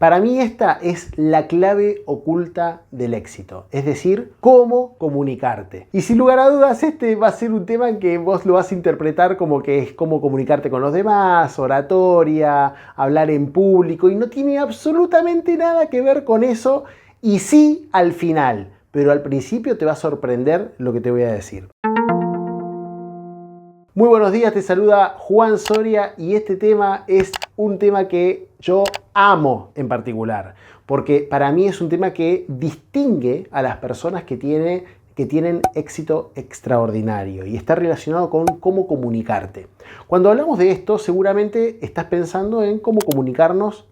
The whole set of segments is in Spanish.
Para mí esta es la clave oculta del éxito, es decir, cómo comunicarte. Y sin lugar a dudas este va a ser un tema en que vos lo vas a interpretar como que es cómo comunicarte con los demás, oratoria, hablar en público, y no tiene absolutamente nada que ver con eso, y sí al final, pero al principio te va a sorprender lo que te voy a decir. Muy buenos días, te saluda Juan Soria y este tema es un tema que yo amo en particular, porque para mí es un tema que distingue a las personas que tienen éxito extraordinario y está relacionado con cómo comunicarte. Cuando hablamos de esto, seguramente estás pensando en cómo comunicarnos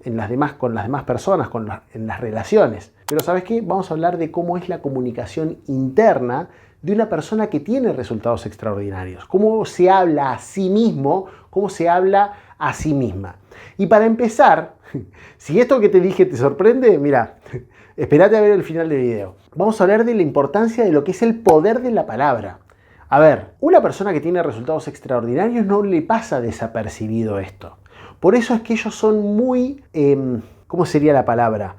con las demás personas, en las relaciones. Pero ¿sabes qué? Vamos a hablar de cómo es la comunicación interna de una persona que tiene resultados extraordinarios. Cómo se habla a sí mismo, cómo se habla a sí misma. Y para empezar, si esto que te dije te sorprende, mira, espérate a ver el final del video. Vamos a hablar de la importancia de lo que es el poder de la palabra. A ver, una persona que tiene resultados extraordinarios no le pasa desapercibido esto. Por eso es que ellos son muy, ¿cómo sería la palabra?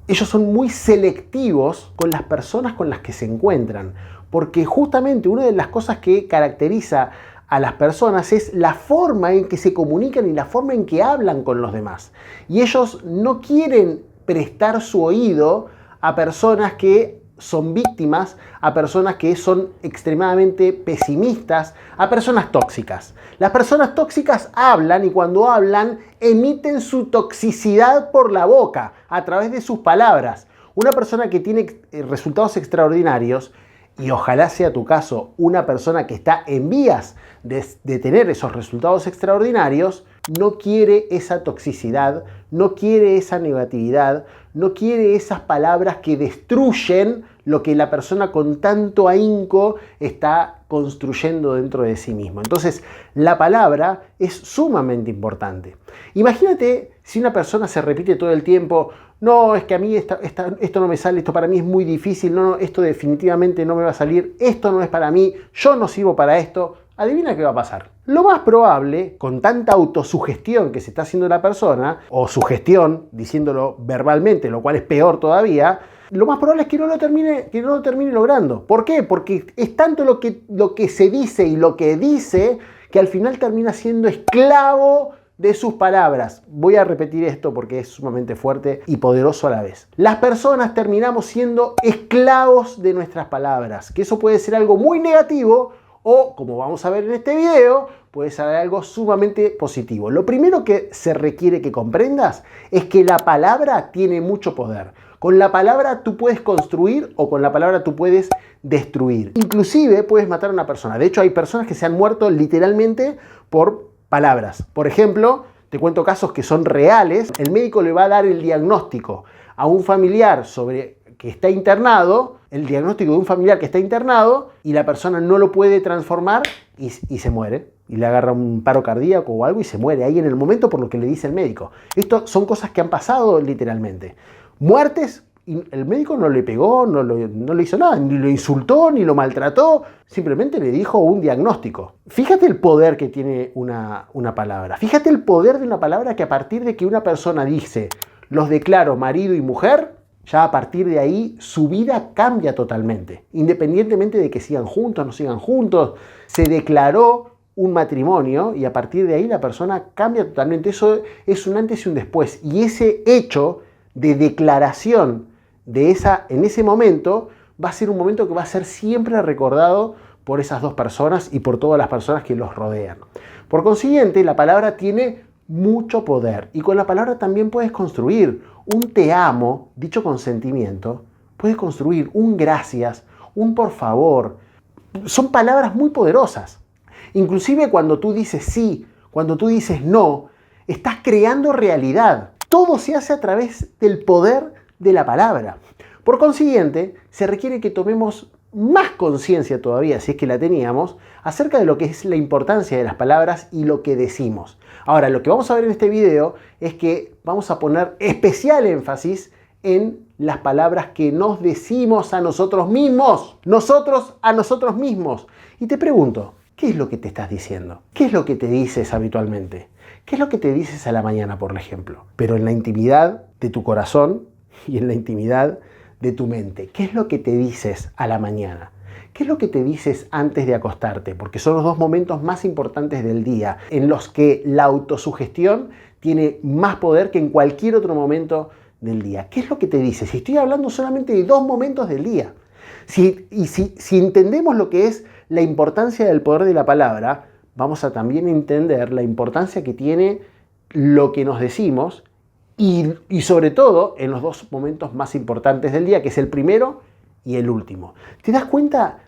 Ellos son muy selectivos con las personas con las que se encuentran, porque justamente una de las cosas que caracteriza a las personas es la forma en que se comunican y la forma en que hablan con los demás. Y ellos no quieren prestar su oído a personas que son víctimas, a personas que son extremadamente pesimistas, a personas tóxicas. Las personas tóxicas hablan y cuando hablan emiten su toxicidad por la boca, a través de sus palabras. Una persona que tiene resultados extraordinarios, y ojalá sea tu caso, una persona que está en vías de tener esos resultados extraordinarios, no quiere esa toxicidad, no quiere esa negatividad, no quiere esas palabras que destruyen lo que la persona con tanto ahínco está construyendo dentro de sí mismo. Entonces, la palabra es sumamente importante. Imagínate si una persona se repite todo el tiempo: no, es que a mí esto no me sale, esto para mí es muy difícil, no, esto definitivamente no me va a salir, esto no es para mí, yo no sirvo para esto. Adivina qué va a pasar. Lo más probable, con tanta autosugestión que se está haciendo la persona, o sugestión, diciéndolo verbalmente, lo cual es peor todavía, lo más probable es que no lo termine logrando. ¿Por qué? Porque es tanto lo que se dice y lo que dice que al final termina siendo esclavo de sus palabras. Voy a repetir esto porque es sumamente fuerte y poderoso a la vez. Las personas terminamos siendo esclavos de nuestras palabras, que eso puede ser algo muy negativo o, como vamos a ver en este video, puede ser algo sumamente positivo. Lo primero que se requiere que comprendas es que la palabra tiene mucho poder. Con la palabra tú puedes construir o con la palabra tú puedes destruir. Inclusive puedes matar a una persona. De hecho, hay personas que se han muerto literalmente por palabras. Por ejemplo, te cuento casos que son reales. El médico le va a dar el diagnóstico a un familiar que está internado, el diagnóstico de un familiar que está internado, y la persona no lo puede transformar y se muere. Y le agarra un paro cardíaco o algo y se muere ahí en el momento por lo que le dice el médico. Esto son cosas que han pasado literalmente. Muertes, y el médico no le pegó, no le hizo nada, ni lo insultó, ni lo maltrató, simplemente le dijo un diagnóstico. Fíjate el poder que tiene una palabra. Fíjate el poder de una palabra que a partir de que una persona dice, los declaro marido y mujer, ya a partir de ahí su vida cambia totalmente. Independientemente de que sigan juntos, no sigan juntos, se declaró un matrimonio y a partir de ahí la persona cambia totalmente. Eso es un antes y un después. Y ese hecho de declaración en ese momento va a ser un momento que va a ser siempre recordado por esas dos personas y por todas las personas que los rodean. Por consiguiente, la palabra tiene mucho poder y con la palabra también puedes construir un te amo, dicho con sentimiento, puedes construir un gracias, un por favor. Son palabras muy poderosas. Inclusive cuando tú dices sí, cuando tú dices no, estás creando realidad. Todo se hace a través del poder de la palabra. Por consiguiente, se requiere que tomemos más conciencia todavía, si es que la teníamos, acerca de lo que es la importancia de las palabras y lo que decimos. Ahora, lo que vamos a ver en este video es que vamos a poner especial énfasis en las palabras que nos decimos a nosotros mismos. Nosotros a nosotros mismos. Y te pregunto, ¿Qué es lo que te estás diciendo? ¿Qué es lo que te dices habitualmente? ¿Qué es lo que te dices a la mañana, por ejemplo? Pero en la intimidad de tu corazón y en la intimidad de tu mente. ¿Qué es lo que te dices a la mañana? ¿Qué es lo que te dices antes de acostarte? Porque son los dos momentos más importantes del día, en los que la autosugestión tiene más poder que en cualquier otro momento del día. ¿Qué es lo que te dices? Si estoy hablando solamente de 2 momentos del día. Si entendemos lo que es la importancia del poder de la palabra, vamos a también entender la importancia que tiene lo que nos decimos y sobre todo en los 2 momentos más importantes del día, que es el primero y el último. ¿Te das cuenta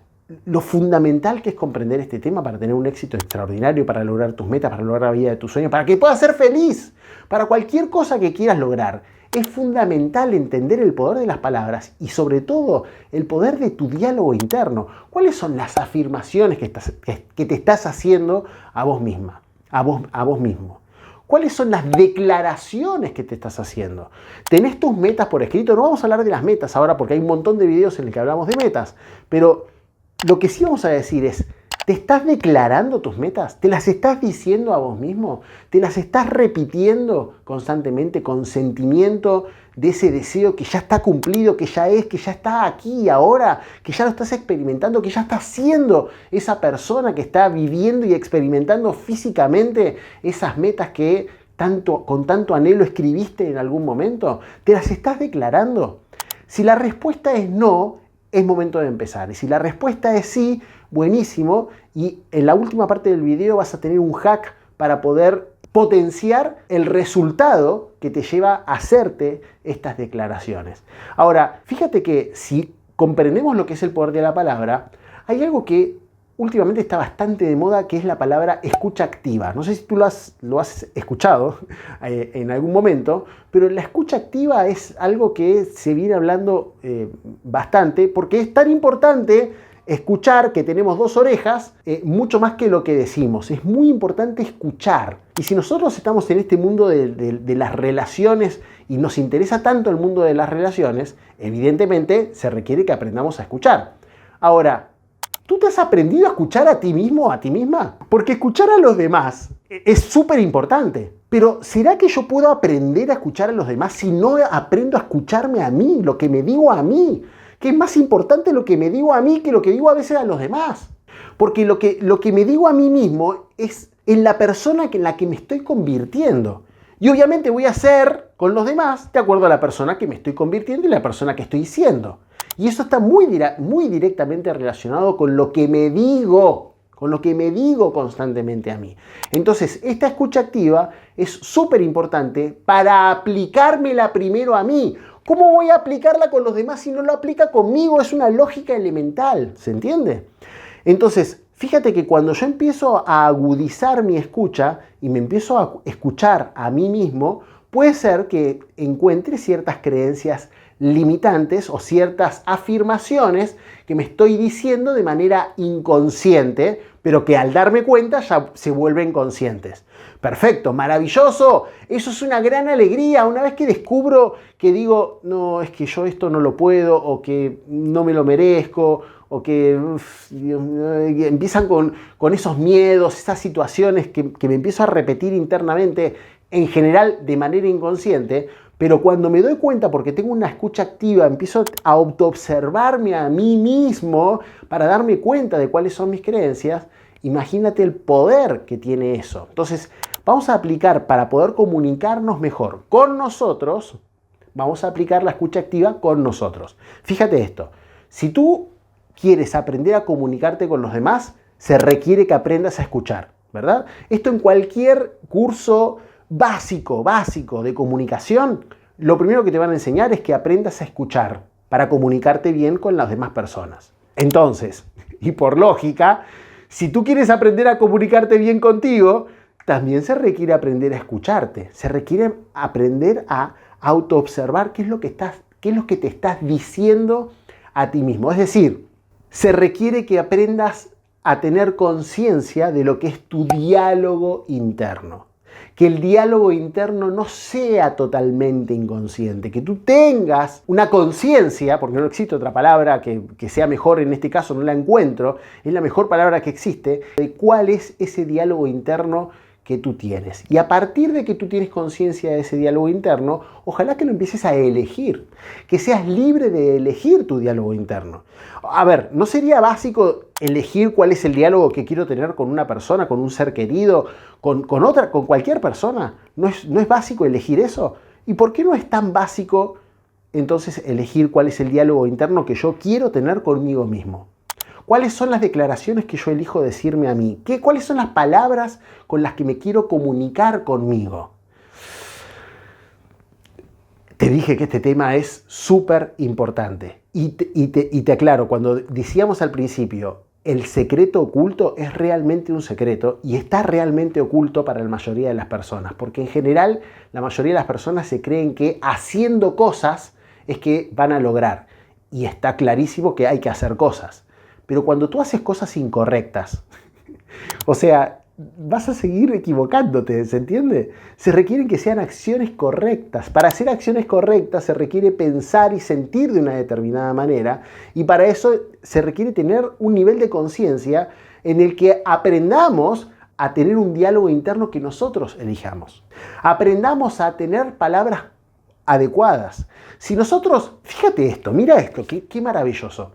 lo fundamental que es comprender este tema para tener un éxito extraordinario, para lograr tus metas, para lograr la vida de tus sueños, para que puedas ser feliz, para cualquier cosa que quieras lograr? Es fundamental entender el poder de las palabras y sobre todo el poder de tu diálogo interno. ¿Cuáles son las afirmaciones que te estás haciendo a vos misma, a vos mismo? ¿Cuáles son las declaraciones que te estás haciendo? ¿Tenés tus metas por escrito? No vamos a hablar de las metas ahora porque hay un montón de videos en los que hablamos de metas, pero lo que sí vamos a decir es, ¿te estás declarando tus metas? ¿Te las estás diciendo a vos mismo? ¿Te las estás repitiendo constantemente con sentimiento de ese deseo que ya está cumplido, que ya está aquí y ahora, que ya lo estás experimentando, que ya estás siendo esa persona que está viviendo y experimentando físicamente esas metas que con tanto anhelo escribiste en algún momento? ¿Te las estás declarando? Si la respuesta es no, es momento de empezar. Y si la respuesta es sí, buenísimo. Y en la última parte del video vas a tener un hack para poder potenciar el resultado que te lleva a hacerte estas declaraciones. Ahora, fíjate que si comprendemos lo que es el poder de la palabra, hay algo que últimamente está bastante de moda, que es la palabra escucha activa. No sé si tú lo has escuchado en algún momento, pero la escucha activa es algo que se viene hablando bastante, porque es tan importante escuchar, que tenemos 2 orejas, mucho más que lo que decimos. Es muy importante escuchar. Y si nosotros estamos en este mundo de las relaciones y nos interesa tanto el mundo de las relaciones, evidentemente se requiere que aprendamos a escuchar. Ahora, ¿tú te has aprendido a escuchar a ti mismo o a ti misma? Porque escuchar a los demás es súper importante. Pero ¿será que yo puedo aprender a escuchar a los demás si no aprendo a escucharme a mí, lo que me digo a mí? Que es más importante lo que me digo a mí que lo que digo a veces a los demás. Porque lo que me digo a mí mismo es en la persona en la que me estoy convirtiendo. Y obviamente voy a ser con los demás de acuerdo a la persona que me estoy convirtiendo y la persona que estoy siendo. Y eso está muy directamente relacionado con lo que me digo constantemente a mí. Entonces, esta escucha activa es súper importante para aplicármela primero a mí. ¿Cómo voy a aplicarla con los demás si no lo aplica conmigo? Es una lógica elemental, ¿se entiende? Entonces, fíjate que cuando yo empiezo a agudizar mi escucha y me empiezo a escuchar a mí mismo, puede ser que encuentre ciertas creencias limitantes o ciertas afirmaciones que me estoy diciendo de manera inconsciente, pero que al darme cuenta ya se vuelven conscientes. Perfecto, maravilloso, eso es una gran alegría. Una vez que descubro que digo, no, es que yo esto no lo puedo, o que no me lo merezco, o que empiezan con esos miedos, esas situaciones que me empiezo a repetir internamente, en general de manera inconsciente. Pero cuando me doy cuenta, porque tengo una escucha activa, empiezo a autoobservarme a mí mismo para darme cuenta de cuáles son mis creencias. Imagínate el poder que tiene eso. Entonces, vamos a aplicar, para poder comunicarnos mejor con nosotros, vamos a aplicar la escucha activa con nosotros. Fíjate esto, si tú quieres aprender a comunicarte con los demás, se requiere que aprendas a escuchar, ¿verdad? Esto en cualquier curso básico de comunicación, lo primero que te van a enseñar es que aprendas a escuchar para comunicarte bien con las demás personas. Entonces, y por lógica, si tú quieres aprender a comunicarte bien contigo, también se requiere aprender a escucharte. Se requiere aprender a autoobservar qué es lo que te estás diciendo a ti mismo. Es decir, se requiere que aprendas a tener conciencia de lo que es tu diálogo interno. Que el diálogo interno no sea totalmente inconsciente, que tú tengas una conciencia, porque no existe otra palabra que sea mejor, en este caso no la encuentro, es la mejor palabra que existe, de cuál es ese diálogo interno que tú tienes. Y a partir de que tú tienes conciencia de ese diálogo interno, ojalá que lo empieces a elegir, que seas libre de elegir tu diálogo interno. A ver, ¿no sería básico elegir cuál es el diálogo que quiero tener con una persona, con un ser querido, con cualquier persona? ¿No es básico elegir eso? ¿Y por qué no es tan básico entonces elegir cuál es el diálogo interno que yo quiero tener conmigo mismo? ¿Cuáles son las declaraciones que yo elijo decirme a mí? ¿Cuáles son las palabras con las que me quiero comunicar conmigo? Te dije que este tema es súper importante. Y te aclaro, cuando decíamos al principio, el secreto oculto es realmente un secreto y está realmente oculto para la mayoría de las personas. Porque en general la mayoría de las personas se creen que haciendo cosas es que van a lograr. Y está clarísimo que hay que hacer cosas. Pero cuando tú haces cosas incorrectas, o sea, vas a seguir equivocándote, ¿se entiende? Se requieren que sean acciones correctas. Para hacer acciones correctas se requiere pensar y sentir de una determinada manera, y para eso se requiere tener un nivel de conciencia en el que aprendamos a tener un diálogo interno que nosotros elijamos. Aprendamos a tener palabras adecuadas. Si nosotros, fíjate esto, mira esto, qué maravilloso.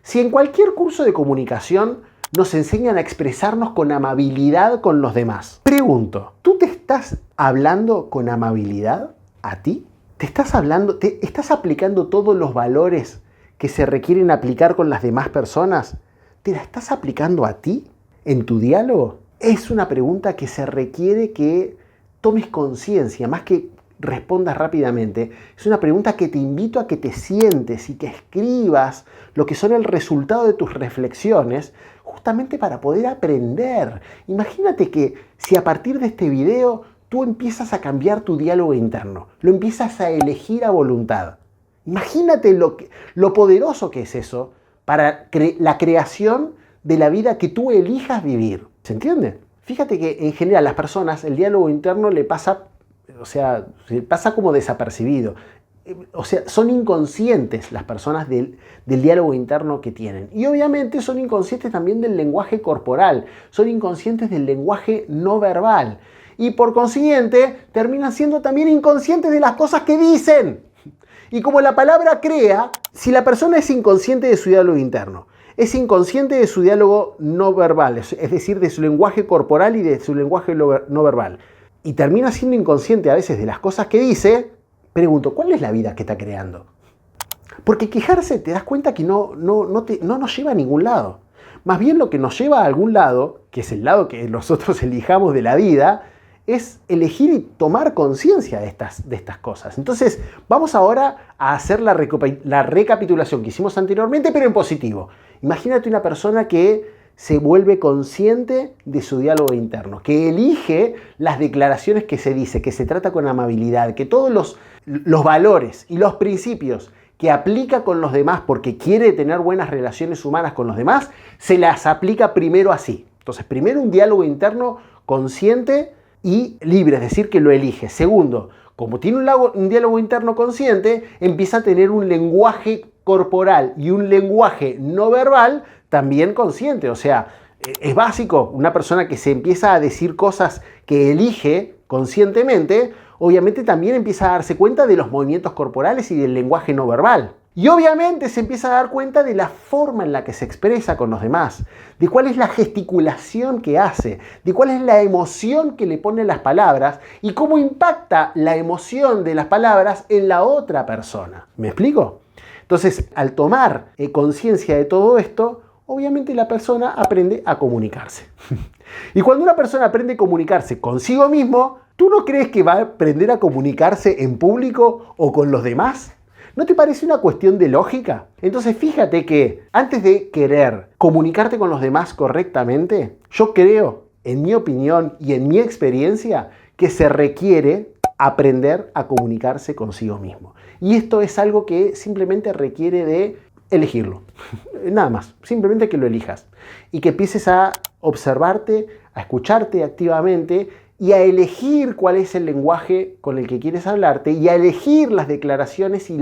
Si en cualquier curso de comunicación nos enseñan a expresarnos con amabilidad con los demás, pregunto, ¿tú te estás hablando con amabilidad a ti? ¿Estás aplicando todos los valores que se requieren aplicar con las demás personas? ¿Te la estás aplicando a ti en tu diálogo? Es una pregunta que se requiere que tomes conciencia, más que respondas rápidamente. Es una pregunta que te invito a que te sientes y que escribas lo que son el resultado de tus reflexiones, justamente para poder aprender. Imagínate que si a partir de este video tú empiezas a cambiar tu diálogo interno, lo empiezas a elegir a voluntad. Imagínate lo poderoso que es eso para la creación de la vida que tú elijas vivir. ¿Se entiende? Fíjate que en general a las personas el diálogo interno le pasa, pasa como desapercibido. O sea, son inconscientes las personas del diálogo interno que tienen. Y obviamente son inconscientes también del lenguaje corporal, son inconscientes del lenguaje no verbal. Y por consiguiente, terminan siendo también inconscientes de las cosas que dicen. Y como la palabra crea, si la persona es inconsciente de su diálogo interno, es inconsciente de su diálogo no verbal, es decir, de su lenguaje corporal y de su lenguaje no verbal, y termina siendo inconsciente a veces de las cosas que dice, pregunto, ¿cuál es la vida que está creando? Porque quejarse, te das cuenta que no nos lleva a ningún lado. Más bien lo que nos lleva a algún lado, que es el lado que nosotros elijamos de la vida, es elegir y tomar conciencia de estas cosas. Entonces, vamos ahora a hacer la recapitulación que hicimos anteriormente, pero en positivo. Imagínate una persona que se vuelve consciente de su diálogo interno, que elige las declaraciones que se dice, que se trata con amabilidad, que todos los valores y los principios que aplica con los demás porque quiere tener buenas relaciones humanas con los demás, se las aplica primero así. Entonces, primero un diálogo interno consciente y libre, es decir, que lo elige. Segundo, como tiene un diálogo interno consciente, empieza a tener un lenguaje corporal y un lenguaje no verbal también consciente. O sea, es básico, una persona que se empieza a decir cosas que elige conscientemente, obviamente también empieza a darse cuenta de los movimientos corporales y del lenguaje no verbal. Y obviamente se empieza a dar cuenta de la forma en la que se expresa con los demás, de cuál es la gesticulación que hace, de cuál es la emoción que le pone a las palabras y cómo impacta la emoción de las palabras en la otra persona. ¿Me explico? Entonces, al tomar conciencia de todo esto, obviamente la persona aprende a comunicarse. Y cuando una persona aprende a comunicarse consigo mismo, ¿tú no crees que va a aprender a comunicarse en público o con los demás? ¿No te parece una cuestión de lógica? Entonces fíjate que antes de querer comunicarte con los demás correctamente, yo creo, en mi opinión y en mi experiencia, que se requiere aprender a comunicarse consigo mismo. Y esto es algo que simplemente requiere de elegirlo. Nada más, simplemente que lo elijas. Y que empieces a observarte, a escucharte activamente y a elegir cuál es el lenguaje con el que quieres hablarte y a elegir las declaraciones y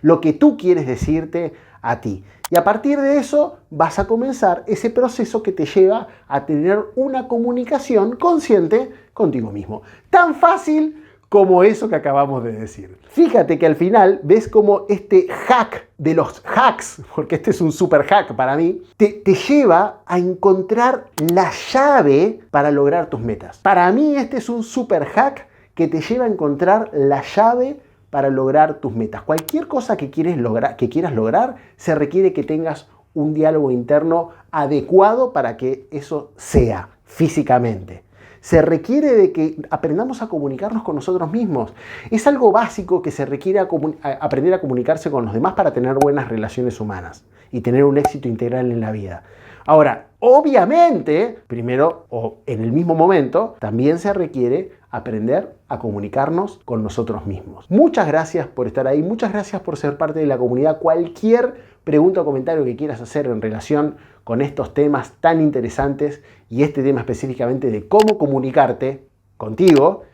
lo que tú quieres decirte a ti. Y a partir de eso vas a comenzar ese proceso que te lleva a tener una comunicación consciente contigo mismo. Tan fácil como eso que acabamos de decir. Fíjate que al final ves como este hack de los hacks, porque este es un super hack para mí, te lleva a encontrar la llave para lograr tus metas. Para mí este es un super hack que te lleva a encontrar la llave para lograr tus metas. Cualquier cosa que quieras lograr, se requiere que tengas un diálogo interno adecuado para que eso sea físicamente. Se requiere de que aprendamos a comunicarnos con nosotros mismos. Es algo básico que se requiere aprender a comunicarse con los demás para tener buenas relaciones humanas y tener un éxito integral en la vida. Ahora, obviamente, primero o en el mismo momento, también se requiere aprender a comunicarnos con nosotros mismos. Muchas gracias por estar ahí, muchas gracias por ser parte de la comunidad. Cualquier pregunta o comentario que quieras hacer en relación con estos temas tan interesantes y este tema específicamente de cómo comunicarte contigo,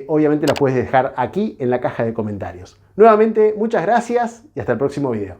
obviamente la puedes dejar aquí en la caja de comentarios. Nuevamente, muchas gracias y hasta el próximo video.